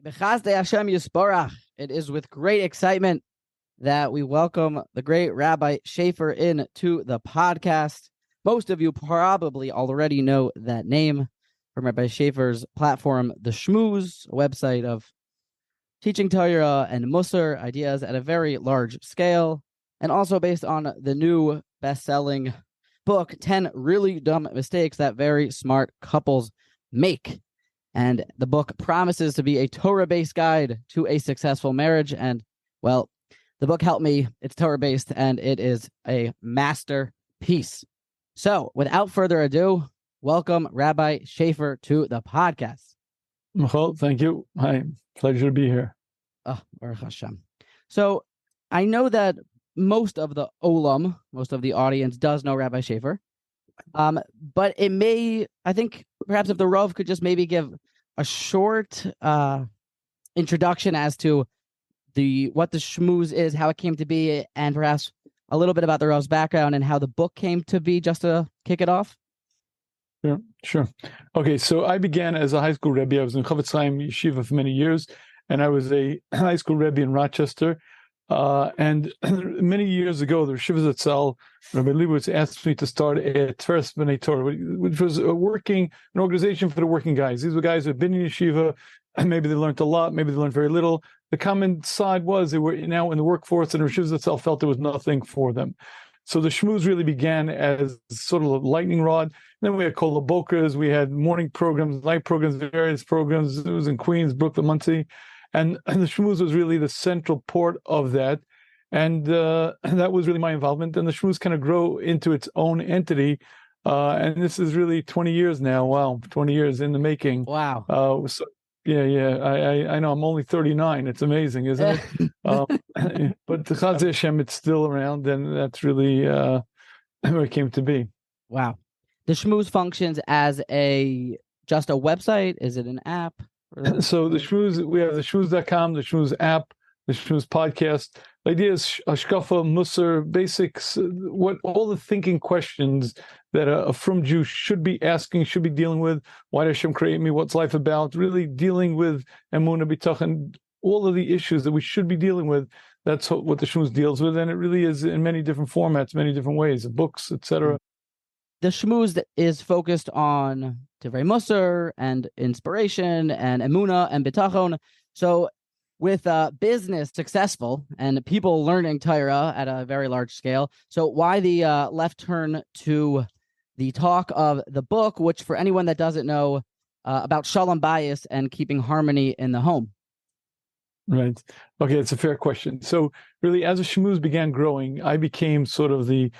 B'chazdei Hashem Yisborach. It is with great excitement that we welcome the great Rabbi Shafier into the podcast. Most of you probably already know that name from Rabbi Shafier's platform, The Shmooze, a website of teaching Torah and Musar ideas at a very large scale, and also based on the new best-selling book, 10 Really Dumb Mistakes That Very Smart Couples Make. And the book promises to be a Torah-based guide to a successful marriage. And, well, the book helped me. It's Torah-based, and it is a masterpiece. So, without further ado, welcome Rabbi Shafier to the podcast. Michal, thank you. Hi, pleasure to be here. Oh, Baruch Hashem. So, I know that most of the Olam, most of the audience does know Rabbi Shafier. But it may, I think, perhaps if the Rav could just maybe give a short introduction as to what the Shmooze is, how it came to be, and perhaps a little bit about the Rav's background and how the book came to be, just to kick it off. Sure. Okay, so I began as a high school Rebbe. I was in Chavetz Chaim Yeshiva for many years, and I was a high school Rebbe in Rochester. And many years ago, the Yeshiva Zatzal, Rabbi Leibowitz, asked me to start a Tveres B'nai Torah, which was an organization for the working guys. These were guys who had been in Yeshiva, and maybe they learned a lot, maybe they learned very little. The common side was they were now in the workforce, and the Yeshiva Zatzal felt there was nothing for them. So the Shmooze really began as sort of a lightning rod. Then we had Kol HaBokers, we had morning programs, night programs, various programs. It was in Queens, Brooklyn, Monsey. And the Shmooze was really the central port of that. And that was really my involvement. And the Shmooze kind of grew into its own entity. And this is really 20 years now. Wow, 20 years in the making. Wow. I know I'm only 39. It's amazing, isn't it? But the Chazé Hashem, it's still around. And that's really where it came to be. Wow. The Shmooze functions as just a website? Is it an app? So the Shmooze, we have the Shmooze.com, the Shmooze app, the Shmooze podcast. The idea is Hashkafa, Musar, basics, what all the thinking questions that a frum Jew should be asking, should be dealing with. Why did Hashem create me? What's life about? Really dealing with Emunah B'tachon, all of the issues that we should be dealing with. That's what the Shmooze deals with, and it really is in many different formats, many different ways, books, etc. The Shmooze is focused on Divrei Musar and inspiration and Emunah and Bitachon. So with business successful and people learning Torah at a very large scale, so why the left turn to the talk of the book, which for anyone that doesn't know, about Shalom Bayis and keeping harmony in the home? Right. Okay, it's a fair question. So really, as the Shmooze began growing, I became sort of the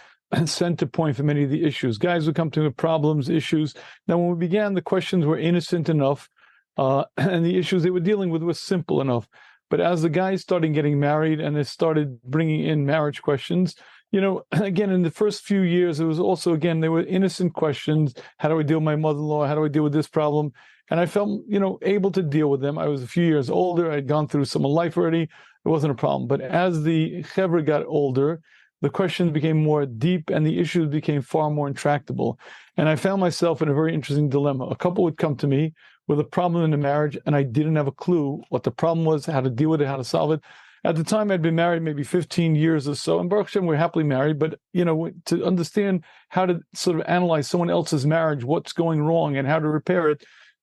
center point for many of the issues. Guys would come to me with problems, issues. Now, when we began, the questions were innocent enough, and the issues they were dealing with were simple enough. But as the guys started getting married and they started bringing in marriage questions, again, in the first few years, it was also, again, they were innocent questions. How do I deal with my mother-in-law? How do I deal with this problem? And I felt, able to deal with them. I was a few years older. I'd gone through some of life already. It wasn't a problem. But as the chevra got older, the questions became more deep and the issues became far more intractable. And I found myself in a very interesting dilemma. A couple would come to me with a problem in the marriage, and I didn't have a clue what the problem was, how to deal with it, how to solve it. At the time, I'd been married maybe 15 years or so, and Baruch Hashem, we're happily married, but, to understand how to sort of analyze someone else's marriage, what's going wrong, and how to repair it,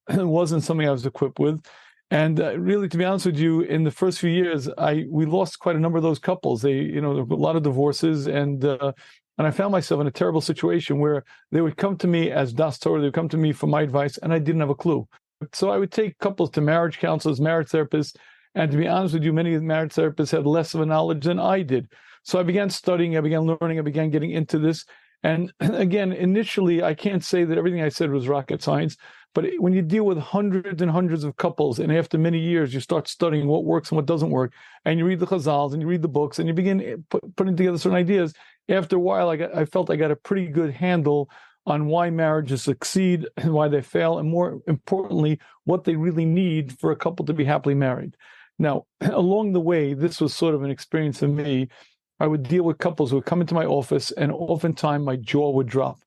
wasn't something I was equipped with. And really, to be honest with you, in the first few years, we lost quite a number of those couples. There were a lot of divorces, and I found myself in a terrible situation where they would come to me as Das Torah, they would come to me for my advice, and I didn't have a clue. So I would take couples to marriage counselors, marriage therapists, and to be honest with you, many of the marriage therapists had less of a knowledge than I did. So I began studying, I began learning, I began getting into this. And again, initially, I can't say that everything I said was rocket science, but when you deal with hundreds and hundreds of couples, and after many years, you start studying what works and what doesn't work, and you read the Chazals, and you read the books, and you begin putting together certain ideas, after a while, I felt I got a pretty good handle on why marriages succeed and why they fail, and more importantly, what they really need for a couple to be happily married. Now, along the way, this was sort of an experience for me. I would deal with couples who would come into my office, and oftentimes my jaw would drop.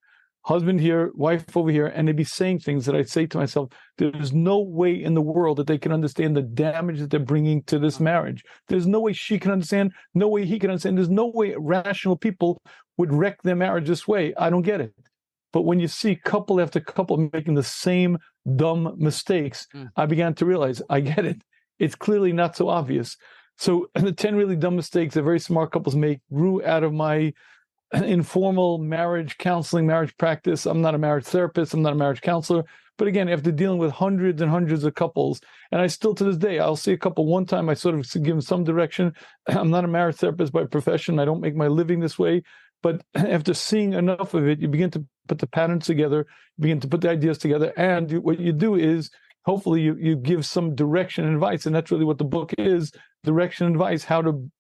husband here, wife over here, and they'd be saying things that I'd say to myself, there's no way in the world that they can understand the damage that they're bringing to this marriage. There's no way she can understand, no way he can understand. There's no way rational people would wreck their marriage this way. I don't get it. But when you see couple after couple making the same dumb mistakes, I began to realize, I get it. It's clearly not so obvious. So the 10 really dumb mistakes that very smart couples make grew out of my informal marriage counseling, marriage practice. I'm not a marriage therapist. I'm not a marriage counselor. But again, after dealing with hundreds and hundreds of couples, and I still to this day, I'll see a couple one time, I sort of give them some direction. I'm not a marriage therapist by profession. I don't make my living this way. But after seeing enough of it, you begin to put the patterns together, begin to put the ideas together. And what you do is, hopefully you give some direction and advice. And that's really what the book is, direction and advice, how to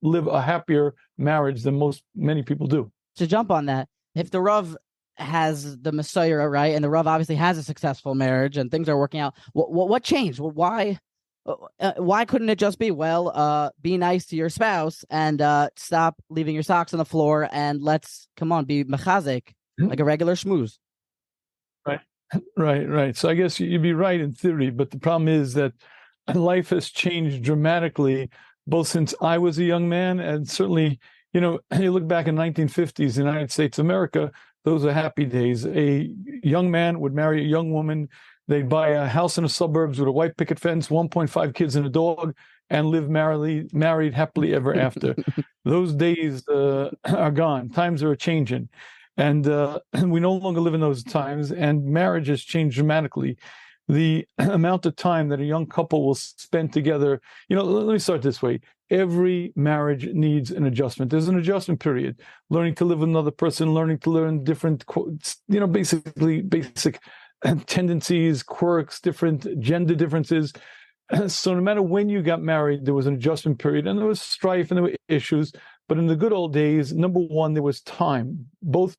live a happier marriage than many people do. To jump on that, if the Rav has the Messiah, right, and the Rav obviously has a successful marriage and things are working out, what changed? Why couldn't it just be, be nice to your spouse and stop leaving your socks on the floor and let's, be mechazek, like a regular schmooze? Right. So I guess you'd be right in theory, but the problem is that life has changed dramatically, both since I was a young man and certainly, you look back in 1950s, United States of America, those are happy days. A young man would marry a young woman. They'd buy a house in the suburbs with a white picket fence, 1.5 kids and a dog, and live married happily ever after. Those days are gone. Times are changing. And we no longer live in those times, and marriage has changed dramatically. The amount of time that a young couple will spend together, let me start this way. Every marriage needs an adjustment. There's an adjustment period. Learning to live with another person, learning to learn different, basic tendencies, quirks, different gender differences. So no matter when you got married, there was an adjustment period, and there was strife and there were issues. But in the good old days, number one, there was time. Both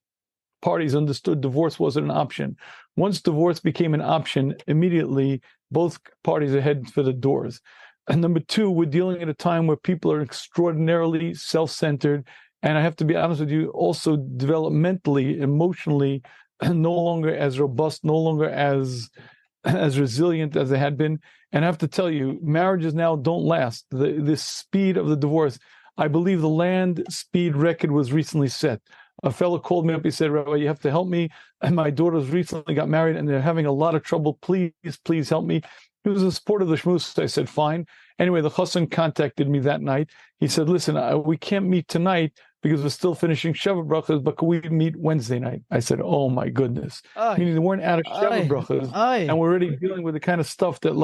parties understood divorce wasn't an option. Once divorce became an option, immediately both parties are heading for the doors. And number two, we're dealing at a time where people are extraordinarily self-centered. And I have to be honest with you, also developmentally, emotionally, no longer as robust, no longer as resilient as they had been. And I have to tell you, marriages now don't last. The speed of the divorce, I believe the land speed record was recently set. A fellow called me up. He said, Rabbi, you have to help me. And my daughters recently got married and they're having a lot of trouble. Please help me. He was a supporter of the shmooze. I said, fine. Anyway, the chassan contacted me that night. He said, listen, we can't meet tonight because we're still finishing Sheva brachas, but can we meet Wednesday night? I said, oh my goodness. Meaning they weren't out of Sheva brachas, and we're already dealing with the kind of stuff that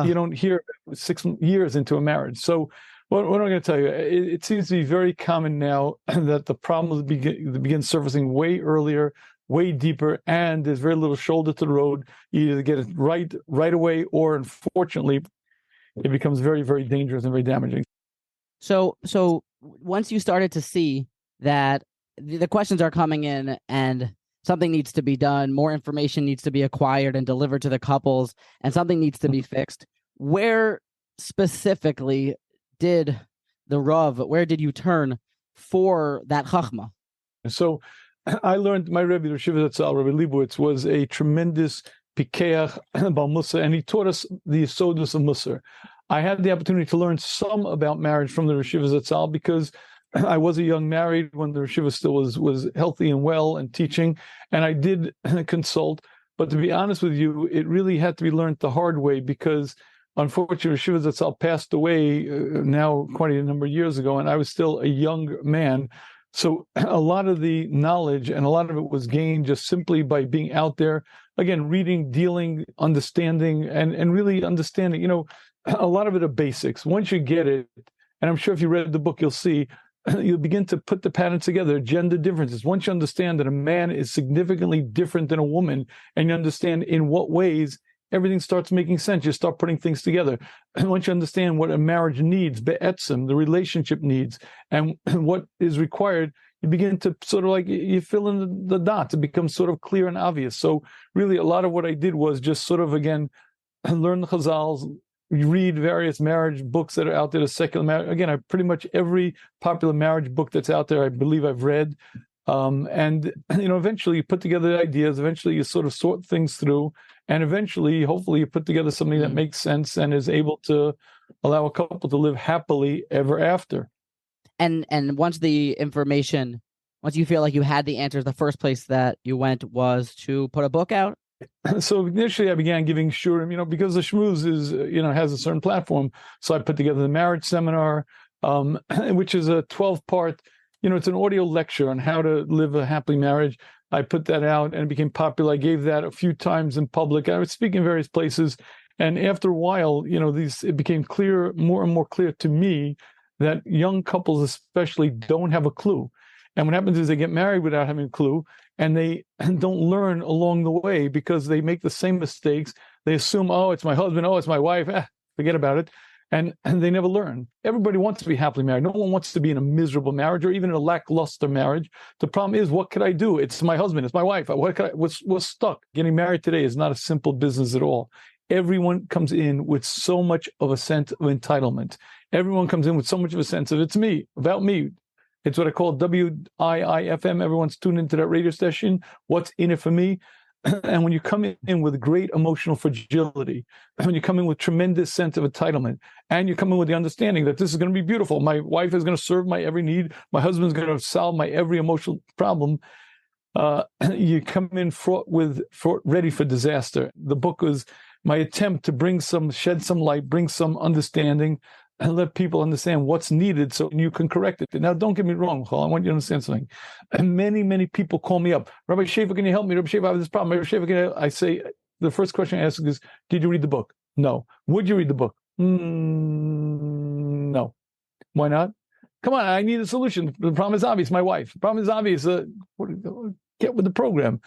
you don't hear 6 years into a marriage. So what am I going to tell you? It seems to be very common now that the problems begin surfacing way earlier, way deeper, and there's very little shoulder to the road. You either get it right away, or unfortunately, it becomes very, very dangerous and very damaging. So once you started to see that the questions are coming in and something needs to be done, more information needs to be acquired and delivered to the couples, and something needs to be fixed, where specifically did where did you turn for that chachma? So I learned, my Rebbe, Rabbi Shafier, Rabbi Leibowitz, was a tremendous pikeach about Mussar, and he taught us the yesodus of Mussar. I had the opportunity to learn some about marriage from the Rosh Zatzal because I was a young married when the Rosh still was healthy and well and teaching, and I did consult. But to be honest with you, it really had to be learned the hard way because unfortunately, Rosh Zatzal passed away now quite a number of years ago, and I was still a young man. So a lot of the knowledge and a lot of it was gained just simply by being out there, again, reading, dealing, understanding, and really understanding, a lot of it are basics. Once you get it, and I'm sure if you read the book, you'll see, you'll begin to put the patterns together, gender differences. Once you understand that a man is significantly different than a woman, and you understand in what ways, everything starts making sense. You start putting things together. And once you understand what a marriage needs, be'etzim, the relationship needs, and what is required, you begin to sort of you fill in the dots. It becomes sort of clear and obvious. So really a lot of what I did was just sort of, again, learn the chazals, read various marriage books that are out there, the secular marriage. Again, pretty much every popular marriage book that's out there, I believe I've read. And eventually you put together ideas, eventually you sort of sort things through, and eventually, hopefully, you put together something that makes sense and is able to allow a couple to live happily ever after. And once you feel like you had the answers, the first place that you went was to put a book out? So initially I began giving shurim, because the Shmooze is, has a certain platform. So I put together the marriage seminar, which is a 12-part, it's an audio lecture on how to live a happy marriage. I put that out and it became popular. I gave that a few times in public. I was speaking in various places. And after a while, it became more and more clear to me that young couples especially don't have a clue. And what happens is they get married without having a clue, and they don't learn along the way because they make the same mistakes. They assume, oh, it's my husband, oh, it's my wife, forget about it. And they never learn. Everybody wants to be happily married. No one wants to be in a miserable marriage or even in a lackluster marriage. The problem is, what could I do? It's my husband, it's my wife. We're stuck. Getting married today is not a simple business at all. Everyone comes in with so much of a sense of entitlement. Everyone comes in with so much of a sense of it's me, about me. It's what I call WIIFM. Everyone's tuned into that radio station. What's in it for me? And when you come in with great emotional fragility, when you come in with tremendous sense of entitlement, and you come in with the understanding that this is going to be beautiful, my wife is going to serve my every need, my husband's going to solve my every emotional problem, you come in ready for disaster. The book was my attempt to shed some light, bring some understanding, and let people understand what's needed so you can correct it. Now, don't get me wrong, Chol, I want you to understand something. And many people call me up. Rabbi Shafier, can you help me? Rabbi Shafier, I have this problem. Rabbi Shafier, I say, the first question I ask is, did you read the book? No. Would you read the book? No. Why not? Come on, I need a solution. The problem is obvious, my wife. The problem is obvious. Get with the program.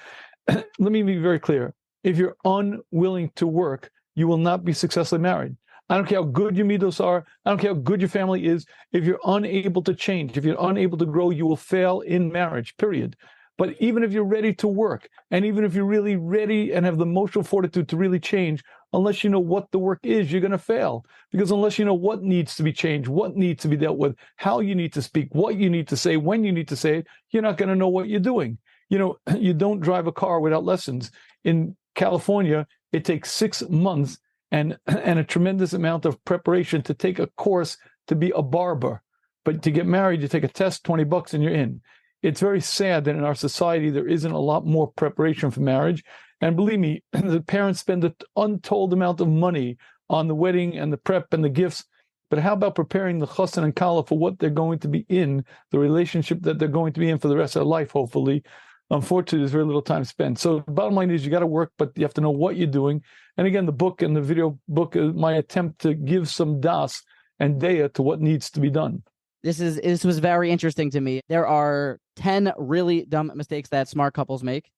Let me be very clear. If you're unwilling to work, you will not be successfully married. I don't care how good your midos are. I don't care how good your family is. If you're unable to change, if you're unable to grow, you will fail in marriage, period. But even if you're ready to work, and even if you're really ready and have the emotional fortitude to really change, unless you know what the work is, you're going to fail. Because unless you know what needs to be changed, what needs to be dealt with, how you need to speak, what you need to say, when you need to say it, you're not going to know what you're doing. You don't drive a car without lessons. In California, it takes 6 months and a tremendous amount of preparation to take a course to be a barber. But to get married, you take a test, $20, and you're in. It's very sad that in our society, there isn't a lot more preparation for marriage. And believe me, the parents spend an untold amount of money on the wedding and the prep and the gifts. But how about preparing the chassan and kala for what they're going to be in, the relationship that they're going to be in for the rest of their life, hopefully? Unfortunately, there's very little time spent. So the bottom line is you got to work, but you have to know what you're doing. And again, the book and the video book is my attempt to give some das and daya to what needs to be done. This was very interesting to me. There are 10 really dumb mistakes that smart couples make.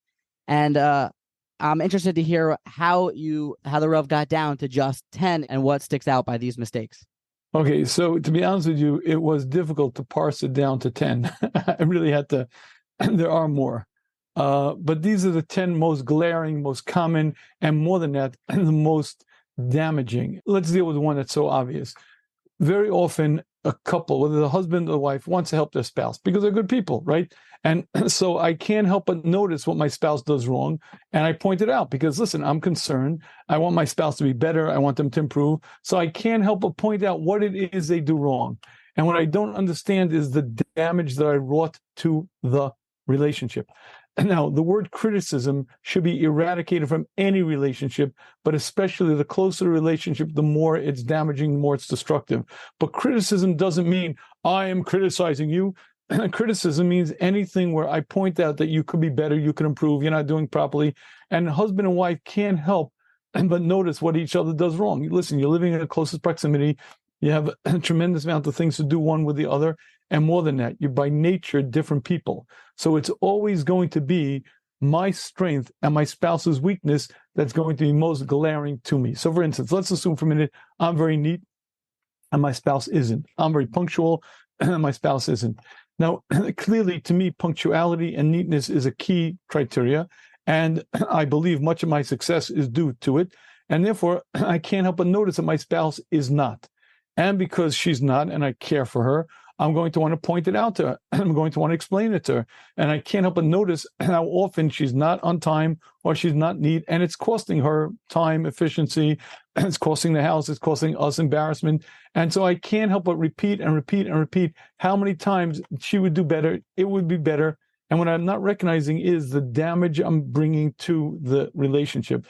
And I'm interested to hear how the Rav got down to just 10 and what sticks out by these mistakes. Okay, so to be honest with you, it was difficult to parse it down to 10. I really had to. There are more. But these are the 10 most glaring, most common, and more than that, the most damaging. Let's deal with one that's so obvious. Very often, a couple, whether the husband or the wife, wants to help their spouse because they're good people, right? And so I can't help but notice what my spouse does wrong. And I point it out because, listen, I'm concerned. I want my spouse to be better. I want them to improve. So I can't help but point out what it is they do wrong. And what I don't understand is the damage that I wrought to the relationship. Now, the word criticism should be eradicated from any relationship, but especially the closer the relationship, the more it's damaging, the more it's destructive. But criticism doesn't mean I am criticizing you. Criticism means anything where I point out that you could be better, you could improve, you're not doing properly. And husband and wife can't help but notice what each other does wrong. Listen, you're living in the closest proximity. You have a tremendous amount of things to do one with the other. And more than that, you're by nature different people. So it's always going to be my strength and my spouse's weakness that's going to be most glaring to me. So for instance, let's assume for a minute, I'm very neat and my spouse isn't. I'm very punctual and my spouse isn't. Now, clearly to me, punctuality and neatness is a key criteria. And I believe much of my success is due to it. And therefore, I can't help but notice that my spouse is not. And because she's not, and I care for her, I'm going to want to point it out to her. I'm going to want to explain it to her. And I can't help but notice how often she's not on time or she's not neat. And it's costing her time, efficiency. It's costing the house. It's costing us embarrassment. And so I can't help but repeat and repeat and repeat how many times she would do better. It would be better. And what I'm not recognizing is the damage I'm bringing to the relationship.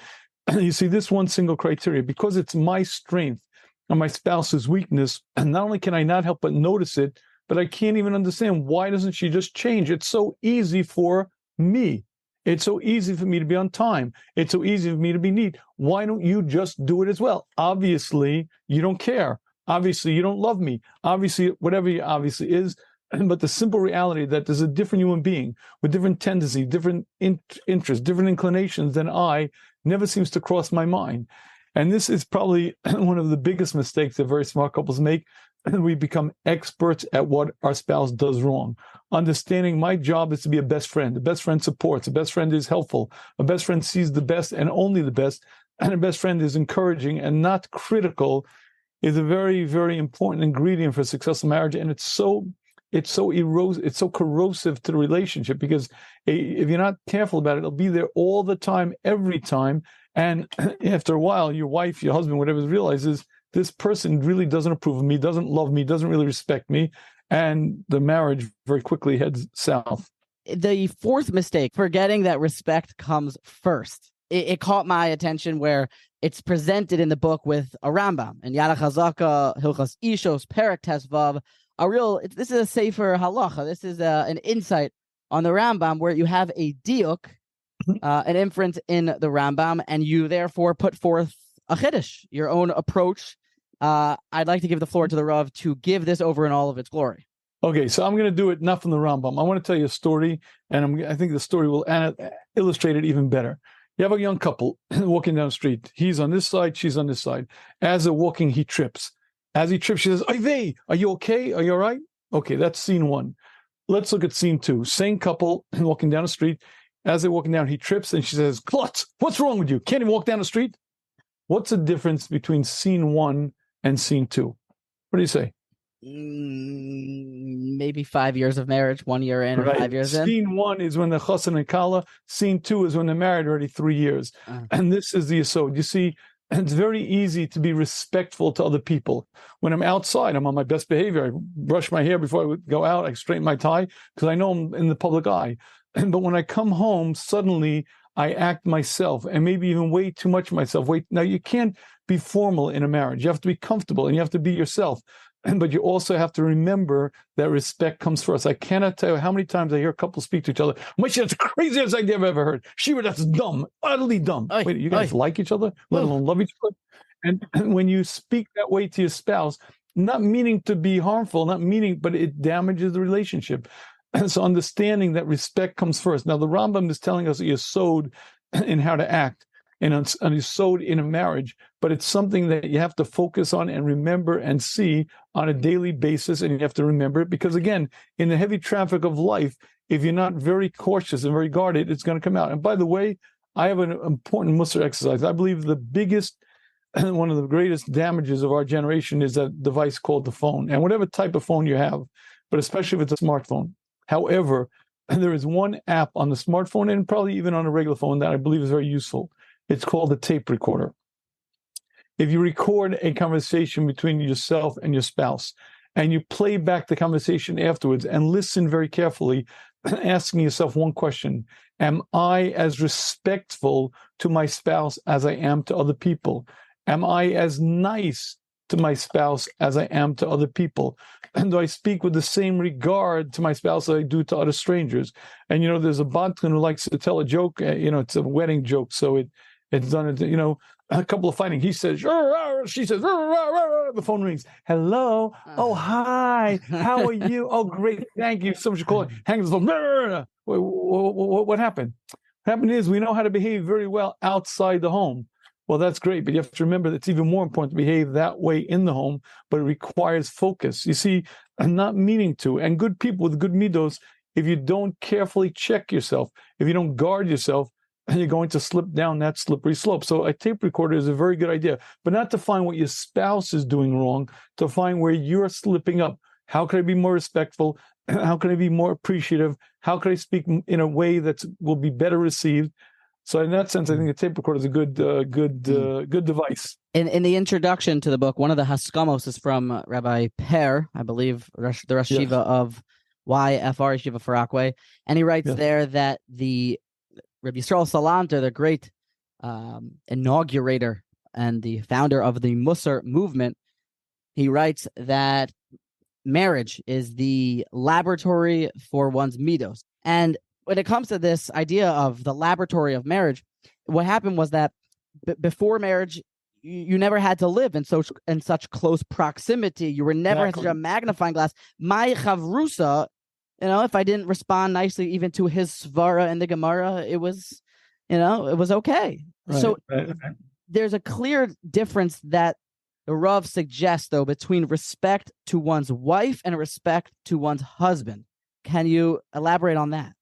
You see, this one single criteria, because it's my strength and my spouse's weakness, and not only can I not help but notice it, but I can't even understand why doesn't she just change? It's so easy for me. It's so easy for me to be on time. It's so easy for me to be neat. Why don't you just do it as well? Obviously, you don't care. Obviously, you don't love me. Obviously, whatever you obviously is. But the simple reality that there's a different human being with different tendencies, different interests, different inclinations than I never seems to cross my mind. And this is probably one of the biggest mistakes that very smart couples make. We become experts at what our spouse does wrong. Understanding my job is to be a best friend. The best friend supports. A best friend is helpful. A best friend sees the best and only the best. And a best friend is encouraging and not critical is a very, very important ingredient for a successful marriage. And it's so corrosive to the relationship, because if you're not careful about it, it'll be there all the time, every time. And after a while, your wife, your husband, whatever, realizes this person really doesn't approve of me, doesn't love me, doesn't really respect me. And the marriage very quickly heads south. The fourth mistake, forgetting that respect comes first. It caught my attention where it's presented in the book with a Rambam and Yad Chazaka, Hilchas Ishos, Perek Tesvav. This is a sefer halacha. This is an insight on the Rambam where you have a diuk, an inference in the Rambam, and you therefore put forth a chiddush, your own approach. I'd like to give the floor to the Rav to give this over in all of its glory. Okay, so I'm going to do it not from the Rambam. I want to tell you a story, and I think the story will illustrate it even better. You have a young couple walking down the street. He's on this side, she's on this side. As they're walking, he trips. As he trips, she says, "Oy vey, are you okay? Are you all right?" Okay, that's scene one. Let's look at scene two. Same couple walking down the street. As they're walking down, he trips, and she says, "Klutz, what's wrong with you? Can't even walk down the street?" What's the difference between scene one and scene two? What do you say? Maybe 5 years of marriage, 1 year in, right. Or 5 years in. Scene one is when they're chassan and kala. Scene two is when they're married already 3 years. And this is the yesod. You see, it's very easy to be respectful to other people. When I'm outside, I'm on my best behavior. I brush my hair before I go out. I straighten my tie because I know I'm in the public eye. But when I come home, suddenly I act myself, and maybe even way too much myself. Now, you can't be formal in a marriage. You have to be comfortable, and you have to be yourself. But you also have to remember that respect comes first. I cannot tell you how many times I hear couples speak to each other. That's the craziest idea I've ever heard. That's dumb, utterly dumb. Wait, you guys like each other, let alone love each other? And when you speak that way to your spouse, not meaning to be harmful, but it damages the relationship. And so understanding that respect comes first. Now, the Rambam is telling us a yesod in how to act, and a yesod in a marriage, but it's something that you have to focus on and remember and see on a daily basis, and you have to remember it because, again, in the heavy traffic of life, if you're not very cautious and very guarded, it's going to come out. And by the way, I have an important Musar exercise. I believe the biggest, one of the greatest damages of our generation is that device called the phone, and whatever type of phone you have, but especially if it's a smartphone. However, there is one app on the smartphone and probably even on a regular phone that I believe is very useful. It's called the tape recorder. If you record a conversation between yourself and your spouse, and you play back the conversation afterwards and listen very carefully, asking yourself one question: am I as respectful to my spouse as I am to other people? Am I as nice to my spouse as I am to other people? And do I speak with the same regard to my spouse as I do to other strangers? And, there's a Bantran who likes to tell a joke. It's a wedding joke, so it's done, a couple of fighting. He says, she says, the phone rings. Hello. Oh, hi. How are you? Oh, great. Thank you so much for calling. Hangs the phone. What happened? What happened is we know how to behave very well outside the home. Well, that's great, but you have to remember that it's even more important to behave that way in the home, but it requires focus. You see, I'm not meaning to. And good people with good midos, if you don't carefully check yourself, if you don't guard yourself, you're going to slip down that slippery slope. So a tape recorder is a very good idea, but not to find what your spouse is doing wrong, to find where you're slipping up. How can I be more respectful? How can I be more appreciative? How can I speak in a way that will be better received? So in that sense, I think a tape recorder is a good device. In the introduction to the book, one of the Haskamos is from Rabbi Per, I believe, the Rosh Yeshiva of YFR Yeshiva for Rockaway, and he writes there that the Rabbi Yisrael Salanter, the great inaugurator and the founder of the Musar movement, he writes that marriage is the laboratory for one's midos. And when it comes to this idea of the laboratory of marriage, what happened was that before marriage, you never had to live in such close proximity. You were never in such a magnifying glass. My chavrusa, if I didn't respond nicely even to his svara in the Gemara, it was okay. Right, so there's a clear difference that the Rav suggests, though, between respect to one's wife and respect to one's husband. Can you elaborate on that?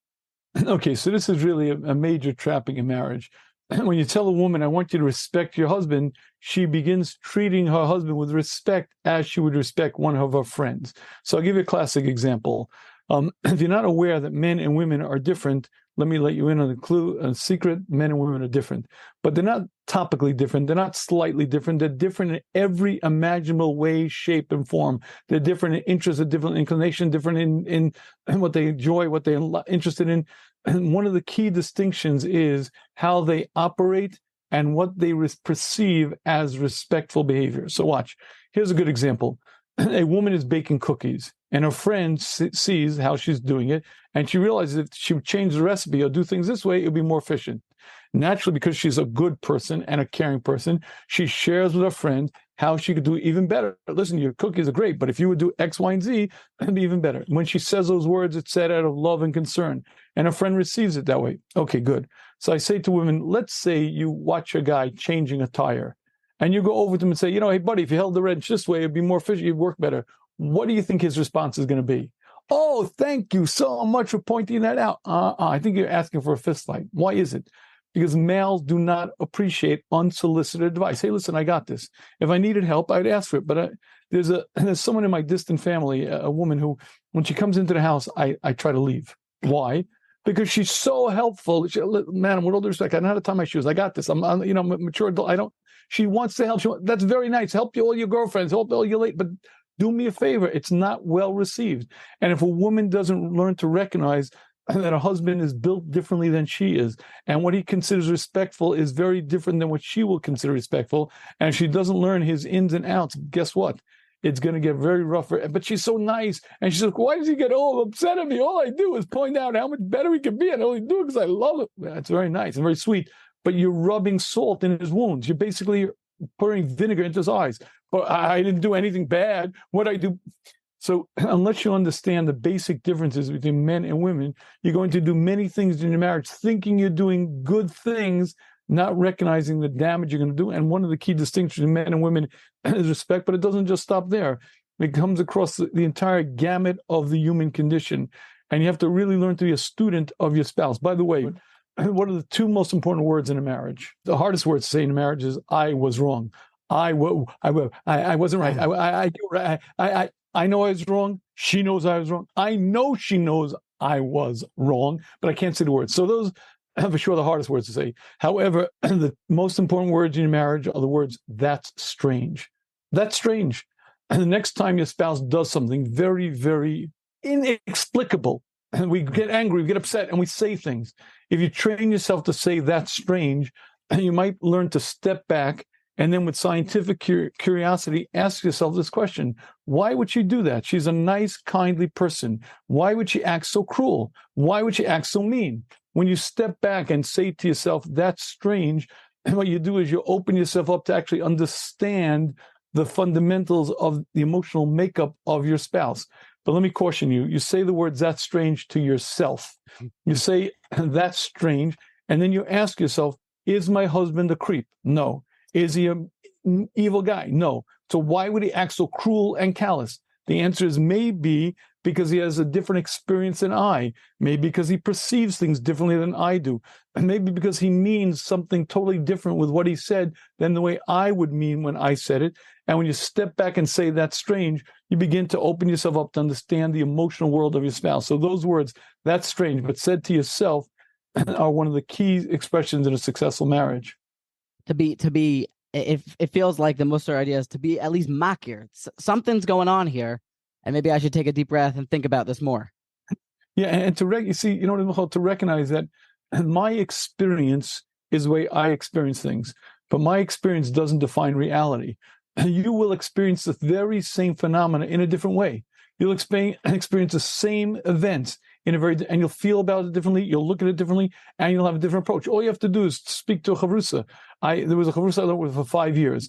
Okay, so this is really a major trapping in marriage. When you tell a woman, I want you to respect your husband, she begins treating her husband with respect as she would respect one of her friends. So I'll give you a classic example. If you're not aware that men and women are different, let me let you in on the clue, a secret. Men and women are different, but they're not topically different. They're not slightly different. They're different in every imaginable way, shape, and form. They're different in interests, a different inclination, different in what they enjoy, what they're interested in. And one of the key distinctions is how they operate and what they perceive as respectful behavior. So watch. Here's a good example. A woman is baking cookies, and her friend sees how she's doing it, and she realizes if she would change the recipe or do things this way, it would be more efficient. Naturally, because she's a good person and a caring person, she shares with her friend how she could do it even better. Listen, your cookies are great, but if you would do X, Y, and Z, it'd be even better. When she says those words, it's said out of love and concern, and her friend receives it that way. Okay, good. So I say to women, let's say you watch a guy changing a tire, and you go over to him and say, hey, buddy, if you held the wrench this way, it'd be more efficient, it'd work better. What do you think his response is going to be? Oh, thank you so much for pointing that out. I think you're asking for a fist fight. Why is it? Because males do not appreciate unsolicited advice. Hey, listen, I got this. If I needed help, I'd ask for it. But there's someone in my distant family, a woman who, when she comes into the house, I try to leave. Why? Because she's so helpful. Madam, with all due respect, I don't know how to tie my shoes. I got this. I'm a mature adult. She wants to help. That's very nice. Help all your girlfriends. Help all your late. But do me a favor. It's not well received. And if a woman doesn't learn to recognize that a husband is built differently than she is, and what he considers respectful is very different than what she will consider respectful, and she doesn't learn his ins and outs, guess what? It's going to get very rough. But she's so nice, and she's like, why does he get all upset at me? All I do is point out how much better he can be, and I only do it because I love it. That's very nice and very sweet, but you're rubbing salt in his wounds. You're basically pouring vinegar into his eyes. But I didn't do anything bad. What I do... So unless you understand the basic differences between men and women, you're going to do many things in your marriage thinking you're doing good things, not recognizing the damage you're going to do. And one of the key distinctions in men and women is respect, but it doesn't just stop there. It comes across the entire gamut of the human condition. And you have to really learn to be a student of your spouse. By the way, what are the two most important words in a marriage? The hardest word to say in a marriage is, I was wrong. I wasn't right. I know I was wrong. She knows I was wrong. I know she knows I was wrong, but I can't say the words. So those are for sure the hardest words to say. However, the most important words in your marriage are the words, that's strange. That's strange. And the next time your spouse does something very, very inexplicable, and we get angry, we get upset, and we say things. If you train yourself to say that's strange, you might learn to step back and then with scientific curiosity, ask yourself this question. Why would she do that? She's a nice, kindly person. Why would she act so cruel? Why would she act so mean? When you step back and say to yourself, that's strange, what you do is you open yourself up to actually understand the fundamentals of the emotional makeup of your spouse. But let me caution you. You say the words, that's strange, to yourself. You say, that's strange, and then you ask yourself, is my husband a creep? No. Is he an evil guy? No. So why would he act so cruel and callous? The answer is maybe because he has a different experience than I. Maybe because he perceives things differently than I do. And maybe because he means something totally different with what he said than the way I would mean when I said it. And when you step back and say that's strange, you begin to open yourself up to understand the emotional world of your spouse. So those words, that's strange, but said to yourself, are one of the key expressions in a successful marriage. It feels like the Musar idea is to be at least makir. Something's going on here, and maybe I should take a deep breath and think about this more. Yeah, and to recognize that my experience is the way I experience things, but my experience doesn't define reality. You will experience the very same phenomena in a different way. You'll experience the same events and you'll feel about it differently. You'll look at it differently, and you'll have a different approach. All you have to do is speak to a chavrusa. There was a chavrusa I learned with for 5 years.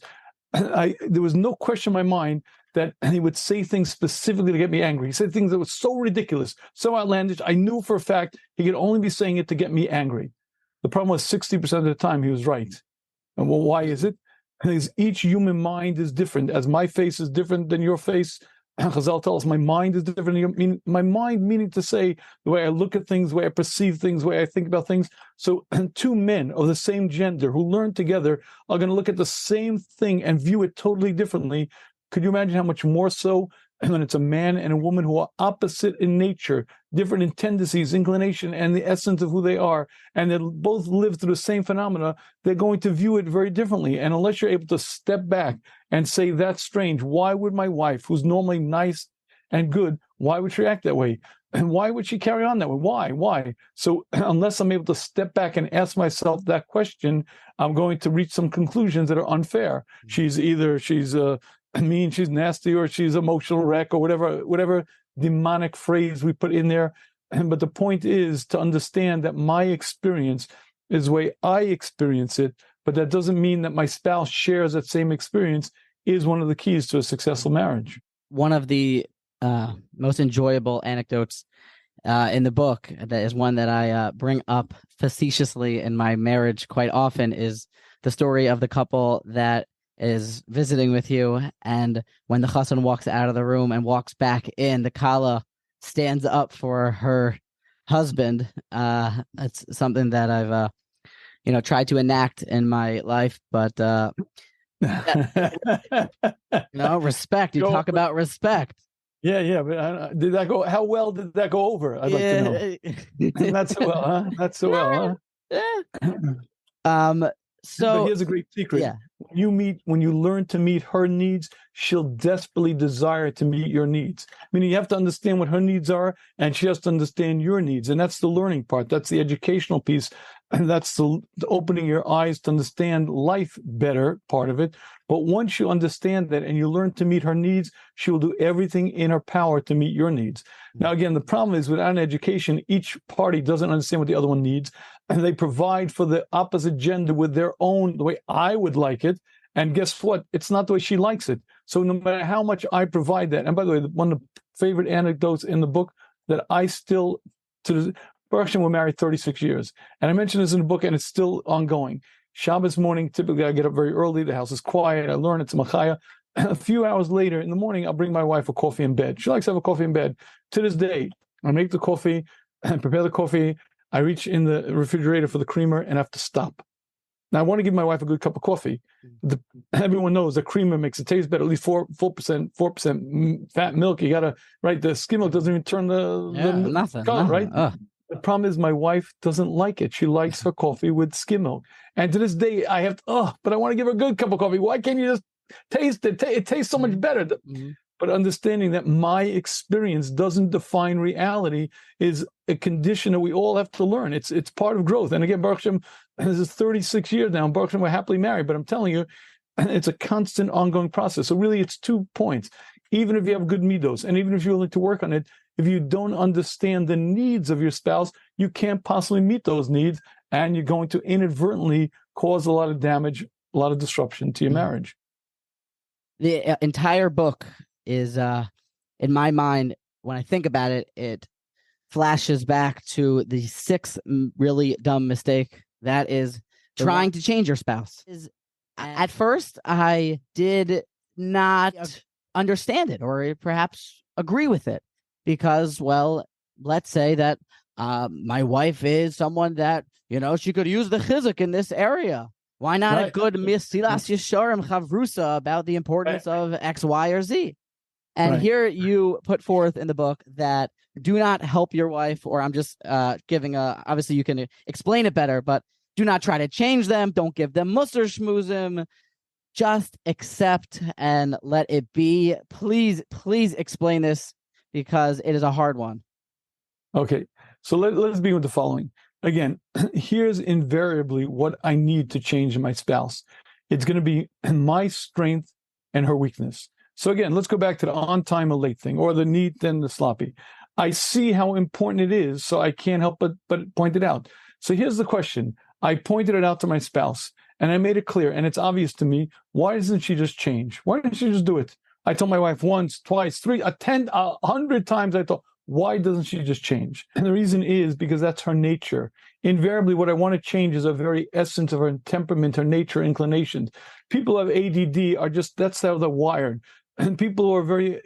There was no question in my mind that he would say things specifically to get me angry. He said things that were so ridiculous, so outlandish. I knew for a fact he could only be saying it to get me angry. The problem was 60% of the time he was right. And well, why is it? Because each human mind is different. As my face is different than your face, Chazal tells us my mind is different. My mind meaning to say the way I look at things, the way I perceive things, the way I think about things. So two men of the same gender who learn together are going to look at the same thing and view it totally differently. Could you imagine how much more so when it's a man and a woman who are opposite in nature, different in tendencies, inclination, and the essence of who they are, and they both live through the same phenomena, they're going to view it very differently. And unless you're able to step back and say, that's strange, why would my wife, who's normally nice and good, why would she act that way? And why would she carry on that way? Why? So unless I'm able to step back and ask myself that question, I'm going to reach some conclusions that are unfair. She's mean, she's nasty, or she's emotional wreck, or whatever demonic phrase we put in there. But the point is to understand that my experience is the way I experience it, but that doesn't mean that my spouse shares that same experience is one of the keys to a successful marriage. One of the most enjoyable anecdotes in the book, that is one that I bring up facetiously in my marriage quite often, is the story of the couple that is visiting with you, and when the chassan walks out of the room and walks back in, the kala stands up for her husband. It's something that I've tried to enact in my life, but respect. You talk about respect. Yeah, but did that go? How well did that go over? I'd like to know. Not so well, huh? Not so well, huh? So but here's a great secret. Yeah. When you learn to meet her needs, she'll desperately desire to meet your needs. Meaning you have to understand what her needs are, and she has to understand your needs. And that's the learning part. That's the educational piece. And that's the opening your eyes to understand life better part of it. But once you understand that and you learn to meet her needs, she will do everything in her power to meet your needs. Now, again, the problem is without an education, each party doesn't understand what the other one needs. And they provide for the opposite gender with their own, the way I would like it. And guess what? It's not the way she likes it. So no matter how much I provide that, and by the way, one of the favorite anecdotes in the book that I still, Baruch we're married 36 years. And I mentioned this in the book, and it's still ongoing. Shabbos morning, typically I get up very early. The house is quiet. I learn it's machaya. A few hours later in the morning, I'll bring my wife a coffee in bed. She likes to have a coffee in bed. To this day, I make the coffee, and prepare the coffee. I reach in the refrigerator for the creamer and have to stop. Now, I want to give my wife a good cup of coffee. Everyone knows that creamer makes it taste better, at least 4% fat milk. You got to, right? The skim milk doesn't even turn the color, right? The problem is my wife doesn't like it. She likes her coffee with skim milk. And to this day, I have but I want to give her a good cup of coffee. Why can't you just taste it? It tastes so much better. Mm-hmm. But understanding that my experience doesn't define reality is a condition that we all have to learn. It's part of growth. And again, Baruch Hashem, this is 36 years now. Baruch Hashem, we're happily married. But I'm telling you, it's a constant, ongoing process. So really, it's 2 points. Even if you have good midos, and even if you're willing to work on it, if you don't understand the needs of your spouse, you can't possibly meet those needs, and you're going to inadvertently cause a lot of damage, a lot of disruption to your marriage. The entire book is, in my mind, when I think about it, it flashes back to the 6th really dumb mistake. That is trying to change your spouse. At first, I did not understand it or perhaps agree with it because, well, let's say that my wife is someone that, she could use the chizuk in this area. Why not a Right. good Mesilas Yesharim Chavrusa about the importance of X, Y, or Z? And Right. here you put forth in the book that do not help your wife, or I'm just giving obviously you can explain it better, but do not try to change them. Don't give them musser schmoozim. Just accept and let it be. Please explain this because it is a hard one. Okay. So let's begin with the following. Again, here's invariably what I need to change in my spouse. It's going to be my strength and her weakness. So again, let's go back to the on time or late thing, or the neat and the sloppy. I see how important it is, so I can't help but point it out. So here's the question. I pointed it out to my spouse, and I made it clear, and it's obvious to me. Why doesn't she just change? Why doesn't she just do it? I told my wife once, twice, 100 times. I thought, why doesn't she just change? And the reason is because that's her nature. Invariably, what I want to change is a very essence of her temperament, her nature, inclinations. People who have ADD are just, that's how they're wired. And people who are very,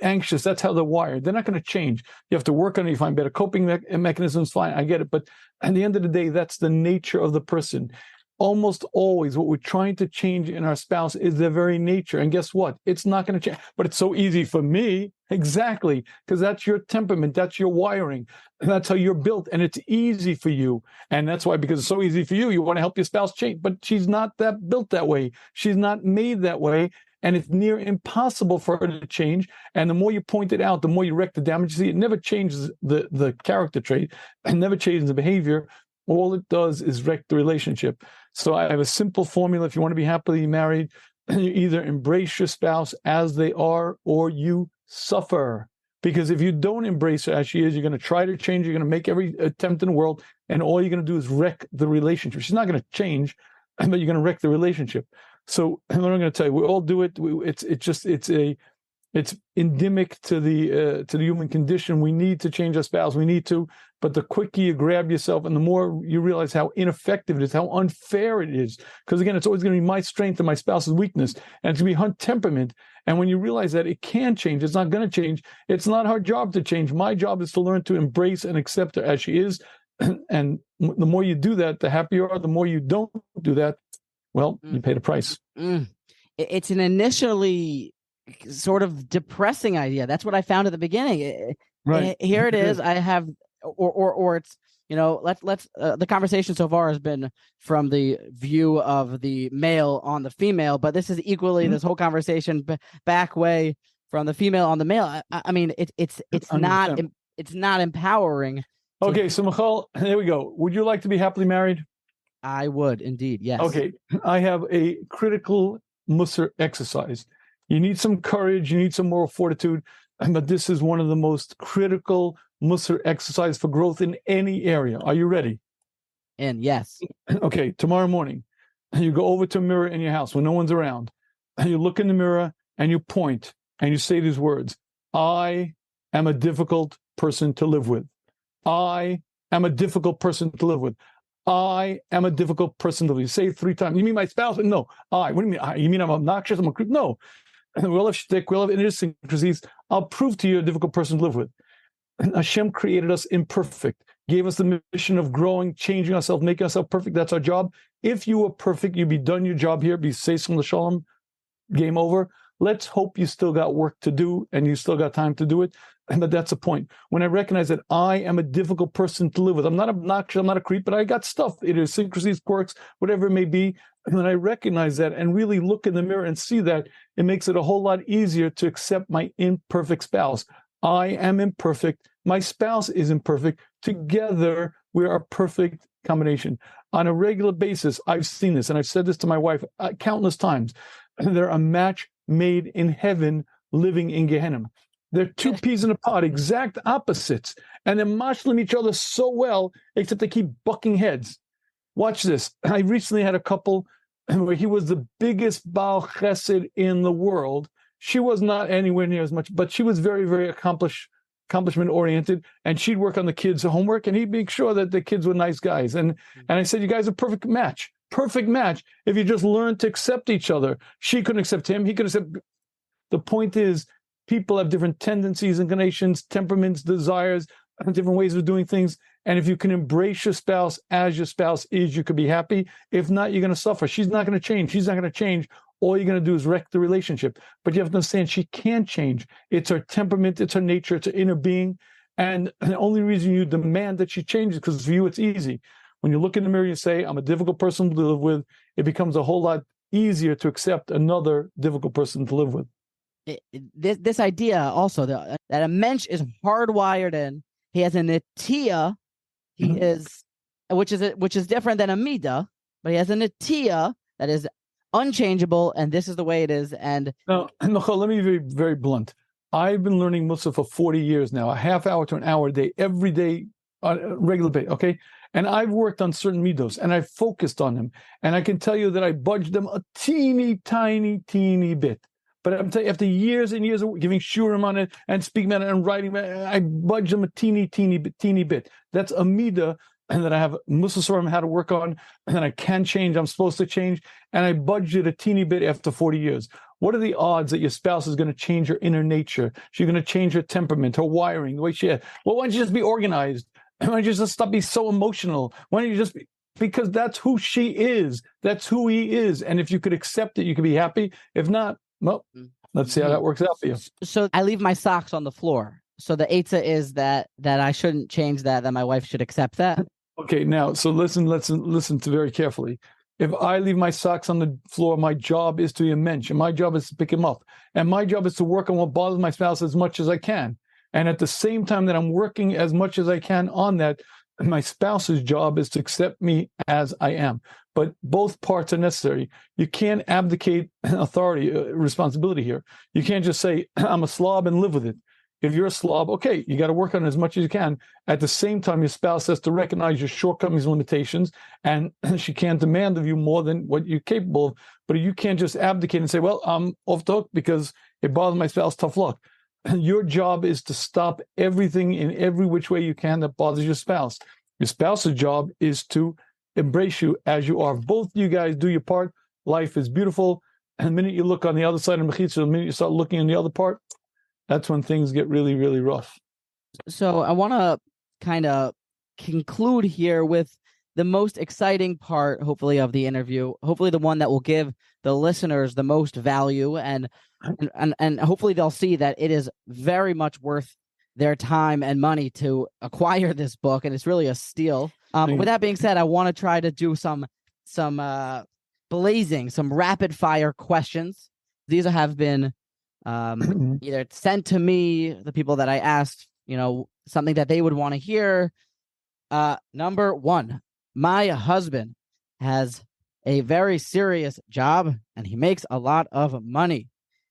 anxious, that's how they're wired. They're not going to change. You have to work on it. You find better coping mechanisms, fine, I get it. But at the end of the day, that's the nature of the person. Almost always what we're trying to change in our spouse is their very nature. And guess what? It's not going to change. But it's so easy for me. Exactly. Because that's your temperament. That's your wiring. And that's how you're built. And it's easy for you. And that's why, because it's so easy for you, you want to help your spouse change. But she's not built that way. She's not made that way. And it's near impossible for her to change. And the more you point it out, the more you wreck the damage. See, it never changes the character trait and never changes the behavior. All it does is wreck the relationship. So I have a simple formula. If you want to be happily married, you either embrace your spouse as they are, or you suffer. Because if you don't embrace her as she is, you're going to try to change. You're going to make every attempt in the world. And all you're going to do is wreck the relationship. She's not going to change, but you're going to wreck the relationship. So what I'm going to tell you, we all do it. It's endemic to the human condition. We need to change our spouse. We need to, but the quicker you grab yourself, and the more you realize how ineffective it is, how unfair it is. Because again, it's always going to be my strength and my spouse's weakness, and it's going to be her temperament. And when you realize that it can change, it's not going to change. It's not her job to change. My job is to learn to embrace and accept her as she is. And the more you do that, the happier you are. The more you don't do that, well, you pay the price. It's an initially sort of depressing idea. That's what I found at the beginning. Right. Here it is. I have, or it's, let's the conversation so far has been from the view of the male on the female, but this is equally this whole conversation back way from the female on the male. I mean, it's not empowering. Okay, so Michal, there we go. Would you like to be happily married? I would indeed, yes. Okay, I have a critical Musar exercise. You need some courage, you need some moral fortitude, but this is one of the most critical Musar exercise for growth in any area. Are you ready? And yes. Okay, tomorrow morning, you go over to a mirror in your house when no one's around, and you look in the mirror and you point and you say these words: I am a difficult person to live with. I am a difficult person to live with. I am a difficult person to live with. You say it 3 times. You mean my spouse? No. I. What do you mean? You mean I'm obnoxious? I'm a creep? No. We all have shtick. We all have idiosyncrasies. I'll prove to you a difficult person to live with. Hashem created us imperfect, gave us the mission of growing, changing ourselves, making ourselves perfect. That's our job. If you were perfect, you'd be done your job here, be seisum l'shalom, game over. Let's hope you still got work to do and you still got time to do it. But that's the point. When I recognize that I am a difficult person to live with, I'm not obnoxious, I'm not a creep, but I got stuff, idiosyncrasies, quirks, whatever it may be. And when I recognize that and really look in the mirror and see that, it makes it a whole lot easier to accept my imperfect spouse. I am imperfect. My spouse is imperfect. Together, we are a perfect combination. On a regular basis, I've seen this, and I've said this to my wife countless times. They're a match made in heaven, living in Gehenna. They're 2 peas in a pod, exact opposites, and they're marshalling each other so well, except they keep bucking heads. Watch this. I recently had a couple where he was the biggest Baal Chesed in the world. She was not anywhere near as much, but she was very, very accomplishment-oriented, and she'd work on the kids' homework, and he'd make sure that the kids were nice guys. And I said, you guys are a perfect match if you just learn to accept each other. She couldn't accept him. He couldn't accept. The point is, people have different tendencies, inclinations, temperaments, desires, different ways of doing things. And if you can embrace your spouse as your spouse is, you could be happy. If not, you're going to suffer. She's not going to change. She's not going to change. All you're going to do is wreck the relationship. But you have to understand she can change. It's her temperament. It's her nature. It's her inner being. And the only reason you demand that she changes because for you, it's easy. When you look in the mirror, you say, I'm a difficult person to live with. It becomes a whole lot easier to accept another difficult person to live with. This idea also that a mensch is hardwired in. He has a netiya. He is, which is different than a midah, but he has a netiya that is unchangeable, and this is the way it is. And now, let me be very, very blunt. I've been learning Musaf for 40 years now, a half hour to an hour a day, every day, on a regular basis. Okay, and I've worked on certain midos, and I've focused on them, and I can tell you that I budged them a teeny bit. But I'm telling you, after years and years of giving shurim on it and speaking about it and writing about it, I budge them a teeny bit. That's a midah that I have Musasarim how to work on, and I can change. I'm supposed to change, and I budge it a teeny bit after 40 years. What are the odds that your spouse is going to change her inner nature? She's going to change her temperament, her wiring, the way she is. Well, why don't you just be organized? Why don't you just stop being so emotional? Why don't you just be... Because that's who she is. That's who he is. And if you could accept it, you could be happy. If not, well, let's see how that works out for you. So I leave my socks on the floor. So the eitzah is that I shouldn't change that my wife should accept that. Okay, now, so listen to very carefully. If I leave my socks on the floor, my job is to be a mensch, and my job is to pick them up. And my job is to work on what bothers my spouse as much as I can. And at the same time that I'm working as much as I can on that, my spouse's job is to accept me as I am. But both parts are necessary. You can't abdicate authority, responsibility here. You can't just say, I'm a slob and live with it. If you're a slob, okay, you got to work on it as much as you can. At the same time, your spouse has to recognize your shortcomings and limitations, and she can't demand of you more than what you're capable of. But you can't just abdicate and say, well, I'm off the hook because it bothers my spouse, tough luck. Your job is to stop everything in every which way you can that bothers your spouse. Your spouse's job is to embrace you as you are. Both you guys do your part. Life is beautiful. And the minute you look on the other side of Mechitza, the minute you start looking on the other part, that's when things get really, really rough. So I want to kind of conclude here with the most exciting part, hopefully, of the interview, hopefully the one that will give the listeners the most value, and hopefully they'll see that it is very much worth their time and money to acquire this book, and it's really a steal. With that being said, I want to try to do some rapid fire questions. These have been either sent to me, the people that I asked, something that they would want to hear. Number one, my husband has a very serious job and he makes a lot of money.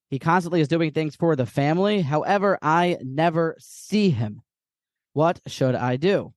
He constantly is doing things for the family. However, I never see him. What should I do?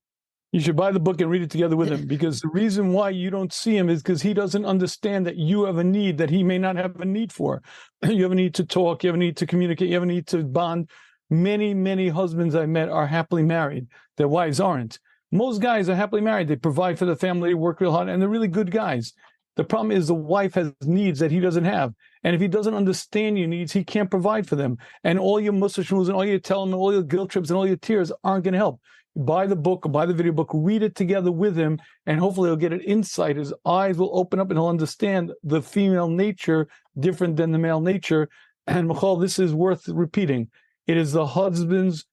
You should buy the book and read it together with him, because the reason why you don't see him is because he doesn't understand that you have a need that he may not have a need for. You have a need to talk. You have a need to communicate. You have a need to bond. Many, many husbands I met are happily married. Their wives aren't. Most guys are happily married. They provide for the family, they work real hard, and they're really good guys. The problem is the wife has needs that he doesn't have. And if he doesn't understand your needs, he can't provide for them. And all your mussashus and all your tell him, all your guilt trips and all your tears aren't going to help. Buy the book or buy the video book, read it together with him, and hopefully he'll get an insight. His eyes will open up and he'll understand the female nature different than the male nature. And Michal, this is worth repeating. It is the husband's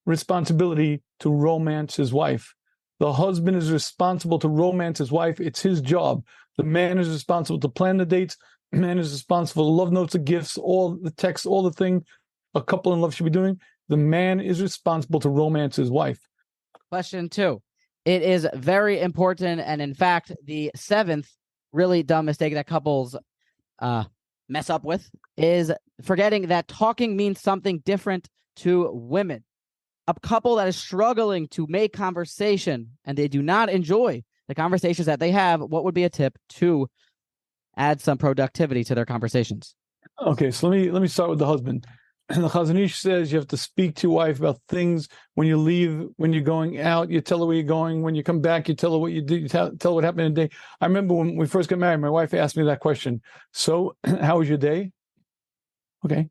responsibility to romance his wife. The husband is responsible to romance his wife. It's his job. The man is responsible to plan the dates. The man is responsible to love notes, the gifts, all the texts, all the thing a couple in love should be doing. The man is responsible to romance his wife. Question 2. It is very important, and in fact, the 7th really dumb mistake that couples mess up with is forgetting that talking means something different to women. A couple that is struggling to make conversation and they do not enjoy the conversations that they have, what would be a tip to add some productivity to their conversations? Okay, so let me start with the husband. And the Chazon Ish says you have to speak to your wife about things when you leave, when you're going out, you tell her where you're going. When you come back, you tell her what you did, you tell her what happened in the day. I remember when we first got married, my wife asked me that question. So, how was your day? Okay.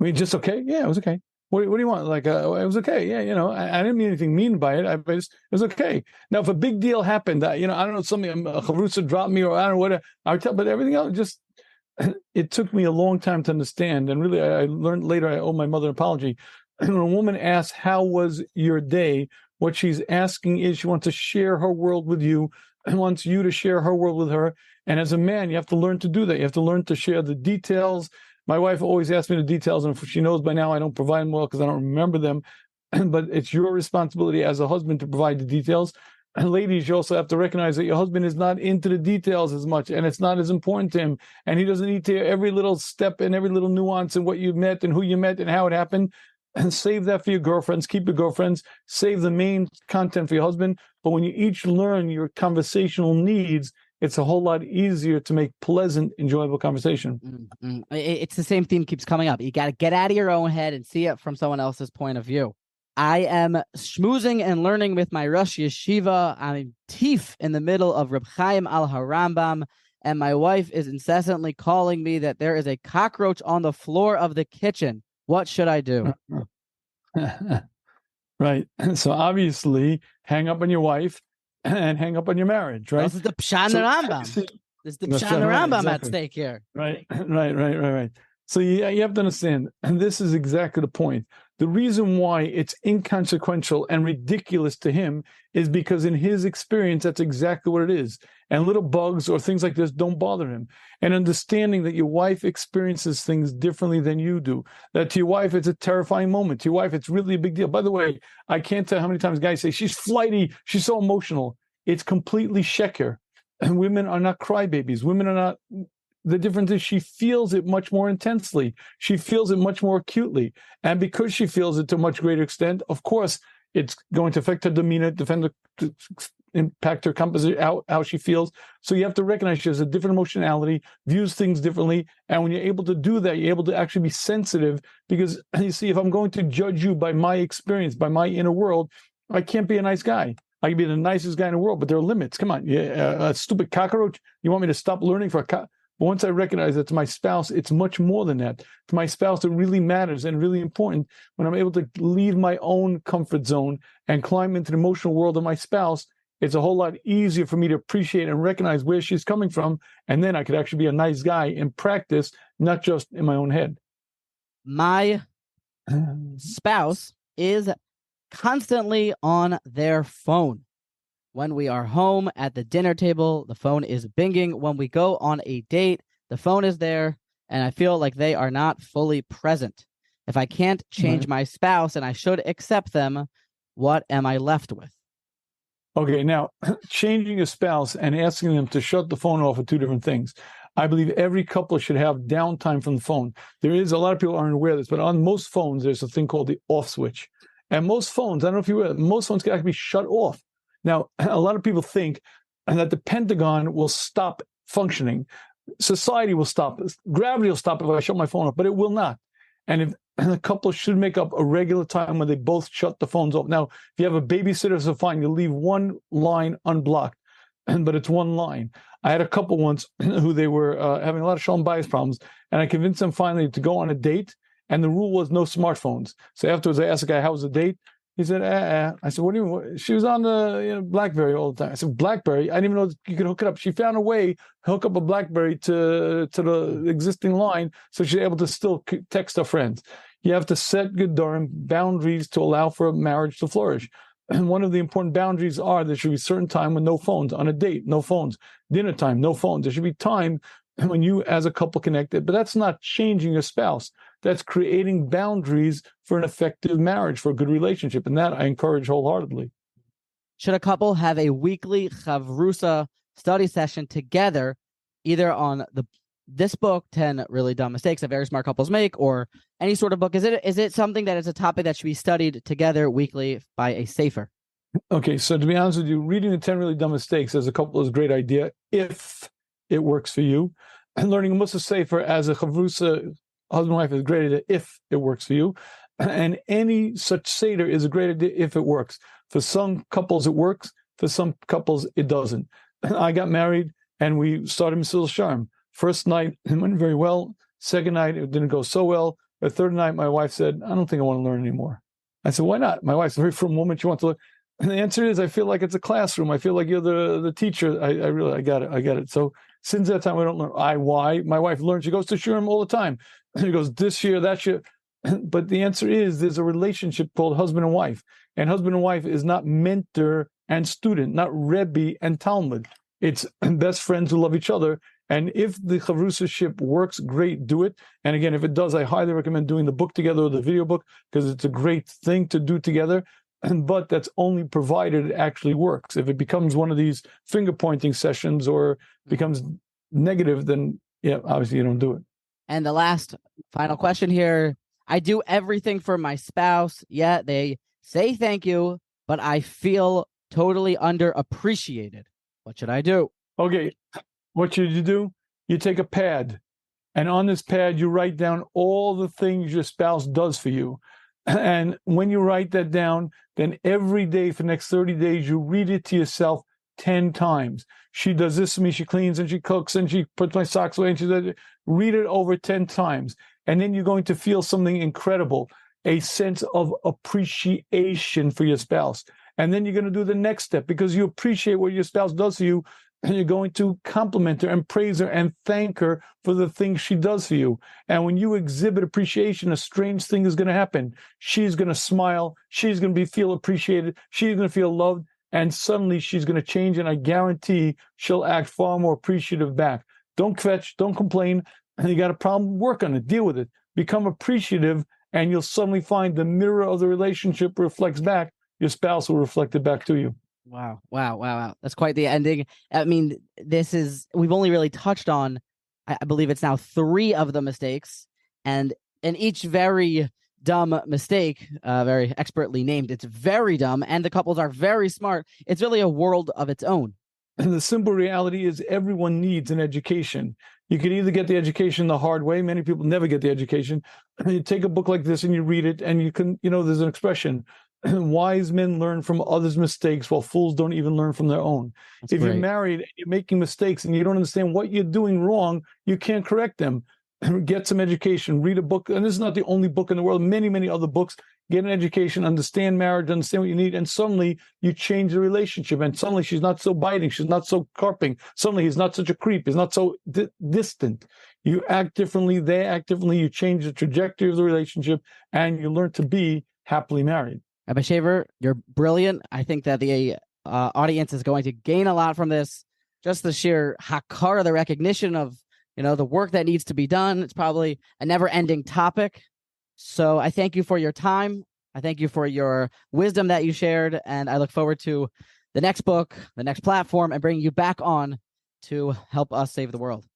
I mean, just okay? Yeah, it was okay. What do you want? Like, it was okay. Yeah, I didn't mean anything mean by it. It was okay. Now, if a big deal happened, I don't know, something, a chavrusa dropped me, or I don't know what, I would tell, but everything else, just, it took me a long time to understand. And really, I learned later, I owe my mother an apology. When a woman asks, how was your day? What she's asking is she wants to share her world with you and wants you to share her world with her. And as a man, you have to learn to do that. You have to learn to share the details. My wife always asks me the details, and she knows by now I don't provide them well because I don't remember them. But it's your responsibility as a husband to provide the details. And ladies, you also have to recognize that your husband is not into the details as much, and it's not as important to him. And he doesn't need to hear every little step and every little nuance and what you met and who you met and how it happened. And save that for your girlfriends. Keep your girlfriends. Save the main content for your husband. But when you each learn your conversational needs, it's a whole lot easier to make pleasant, enjoyable conversation. Mm-hmm. It's the same theme keeps coming up. You got to get out of your own head and see it from someone else's point of view. I am schmoozing and learning with my Rosh Yeshiva. I'm teef in the middle of Reb Chaim al Harambam, and my wife is incessantly calling me that there is a cockroach on the floor of the kitchen. What should I do? Right. So obviously, hang up on your wife and hang up on your marriage, right? This is the Pshan Rambam. This is the Pshan Rambam exactly. At stake here. Right. So you have to understand, and this is exactly the point. The reason why it's inconsequential and ridiculous to him is because in his experience, that's exactly what it is. And little bugs or things like this don't bother him. And understanding that your wife experiences things differently than you do, that to your wife, it's a terrifying moment. To your wife, it's really a big deal. By the way, I can't tell how many times guys say, she's flighty, she's so emotional. It's completely sheker. And women are not crybabies. Women are not... The difference is she feels it much more intensely. She feels it much more acutely. And because she feels it to a much greater extent, of course, it's going to affect her demeanor, impact her composition, how she feels. So you have to recognize she has a different emotionality, views things differently. And when you're able to do that, you're able to actually be sensitive. Because you see, if I'm going to judge you by my experience, by my inner world, I can't be a nice guy. I can be the nicest guy in the world, but there are limits. Come on, a stupid cockroach. You want me to stop learning for a cockroach? But once I recognize that to my spouse, it's much more than that. To my spouse, it really matters and really important when I'm able to leave my own comfort zone and climb into the emotional world of my spouse. It's a whole lot easier for me to appreciate and recognize where she's coming from. And then I could actually be a nice guy in practice, not just in my own head. My spouse is constantly on their phone. When we are home at the dinner table, the phone is binging. When we go on a date, the phone is there, and I feel like they are not fully present. If I can't change my spouse and I should accept them, what am I left with? Okay, now, changing a spouse and asking them to shut the phone off are two different things. I believe every couple should have downtime from the phone. There is, a lot of people aren't aware of this, but on most phones, there's a thing called the off switch. And most phones, I don't know if you were, most phones can actually be shut off. Now, a lot of people think that the Pentagon will stop functioning. Society will stop. Gravity will stop if I shut my phone off, but it will not. And if a couple should make up a regular time when they both shut the phones off. Now, if you have a babysitter, so fine, you leave one line unblocked, but it's one line. I had a couple once who they were having a lot of shalom bias problems, and I convinced them finally to go on a date, and the rule was no smartphones. So afterwards, I asked the guy, how was the date? He said, I said, what do you mean? She was on the BlackBerry all the time. I said, BlackBerry? I didn't even know you could hook it up. She found a way to hook up a BlackBerry to the existing line so she's able to still text her friends. You have to set gedarim, boundaries to allow for a marriage to flourish. And one of the important boundaries are there should be certain time with no phones. On a date, no phones. Dinner time, no phones. There should be time when you as a couple connected. But that's not changing your spouse. That's creating boundaries for an effective marriage, for a good relationship. And that I encourage wholeheartedly. Should a couple have a weekly chavrusa study session together, either on this book, 10 Really Dumb Mistakes that Very Smart Couples Make, or any sort of book? Is it something that is a topic that should be studied together weekly by a sefer? Okay, so to be honest with you, reading the 10 Really Dumb Mistakes as a couple is a great idea if it works for you. And learning a Mussar sefer as a chavrusa husband and wife is a great idea if it works for you. And any such seder is a great idea if it works. For some couples, it works. For some couples, it doesn't. I got married and we started Mesil Sharm. First night, it went very well. Second night, it didn't go so well. The third night, my wife said, I don't think I want to learn anymore. I said, why not? My wife's a very firm woman. She wants to learn. And the answer is, I feel like it's a classroom. I feel like you're the teacher. I got it. So since that time, I don't learn. Why? My wife learns. She goes to Shurim all the time. She goes this year, that year. But the answer is, there's a relationship called husband and wife. And husband and wife is not mentor and student, not Rebbe and Talmud. It's best friends who love each other. And if the chavrusaship works, great, do it. And again, if it does, I highly recommend doing the book together or the video book, because it's a great thing to do together. But that's only provided it actually works. If it becomes one of these finger pointing sessions or becomes negative, then yeah, obviously you don't do it. And the last final question here. I do everything for my spouse, yet they say thank you, but I feel totally underappreciated. What should I do? Okay, what should you do? You take a pad, and on this pad, you write down all the things your spouse does for you. And when you write that down, then every day for the next 30 days, you read it to yourself 10 times. She does this for me. She cleans and she cooks and she puts my socks away and she does it. Read it over 10 times. And then you're going to feel something incredible, a sense of appreciation for your spouse. And then you're going to do the next step, because you appreciate what your spouse does for you, and you're going to compliment her and praise her and thank her for the things she does for you. And when you exhibit appreciation, a strange thing is going to happen. She's going to smile. She's going to feel appreciated. She's going to feel loved. And suddenly she's going to change, and I guarantee she'll act far more appreciative back. Don't kvetch, don't complain. And you got a problem, work on it, deal with it. Become appreciative, and you'll suddenly find the mirror of the relationship reflects back. Your spouse will reflect it back to you. Wow. That's quite the ending. I mean, we've only really touched on, I believe it's now 3 of the mistakes, and each very dumb mistake, very expertly named. It's very dumb, and the couples are very smart. It's really a world of its own. And the simple reality is, everyone needs an education. You could either get the education the hard way. Many people never get the education. You take a book like this and you read it, and you can, there's an expression, wise men learn from others' mistakes, while fools don't even learn from their own. That's if great. You're married and you're making mistakes and you don't understand what you're doing wrong, you can't correct them. Get some education, read a book. And this is not the only book in the world, many, many other books. Get an education, understand marriage, understand what you need, and suddenly you change the relationship. And suddenly she's not so biting, she's not so carping. Suddenly he's not such a creep, he's not so distant. You act differently, they act differently, you change the trajectory of the relationship, and you learn to be happily married. Rabbi Shafier, you're brilliant. I think that the audience is going to gain a lot from this. Just the sheer hakara, the recognition of the work that needs to be done. It's probably a never-ending topic. So I thank you for your time. I thank you for your wisdom that you shared, and I look forward to the next book, the next platform, and bringing you back on to help us save the world.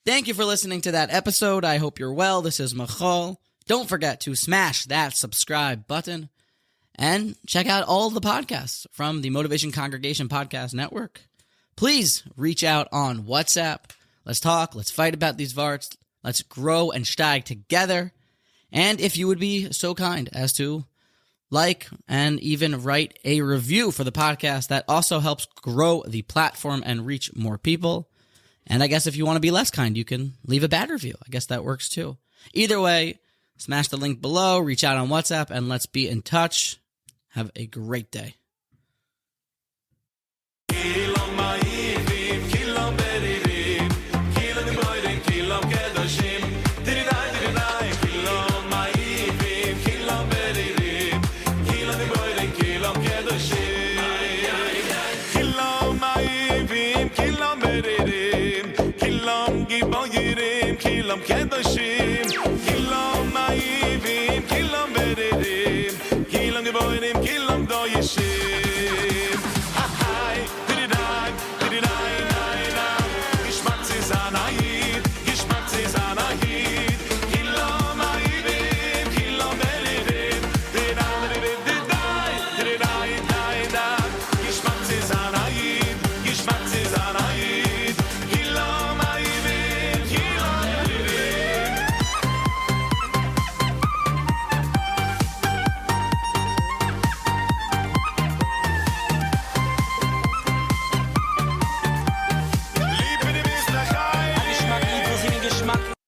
Thank you for listening to that episode. I hope you're well. This is Michal. Don't forget to smash that subscribe button and check out all the podcasts from the Motivation Congregation Podcast Network. Please reach out on WhatsApp. Let's talk. Let's fight about these varts. Let's grow and steig together. And if you would be so kind as to like and even write a review for the podcast, that also helps grow the platform and reach more people. And I guess if you want to be less kind, you can leave a bad review. I guess that works too. Either way, smash the link below, reach out on WhatsApp, and let's be in touch. Have a great day. Kilam kedoshim, kilam ma'ivim, kilam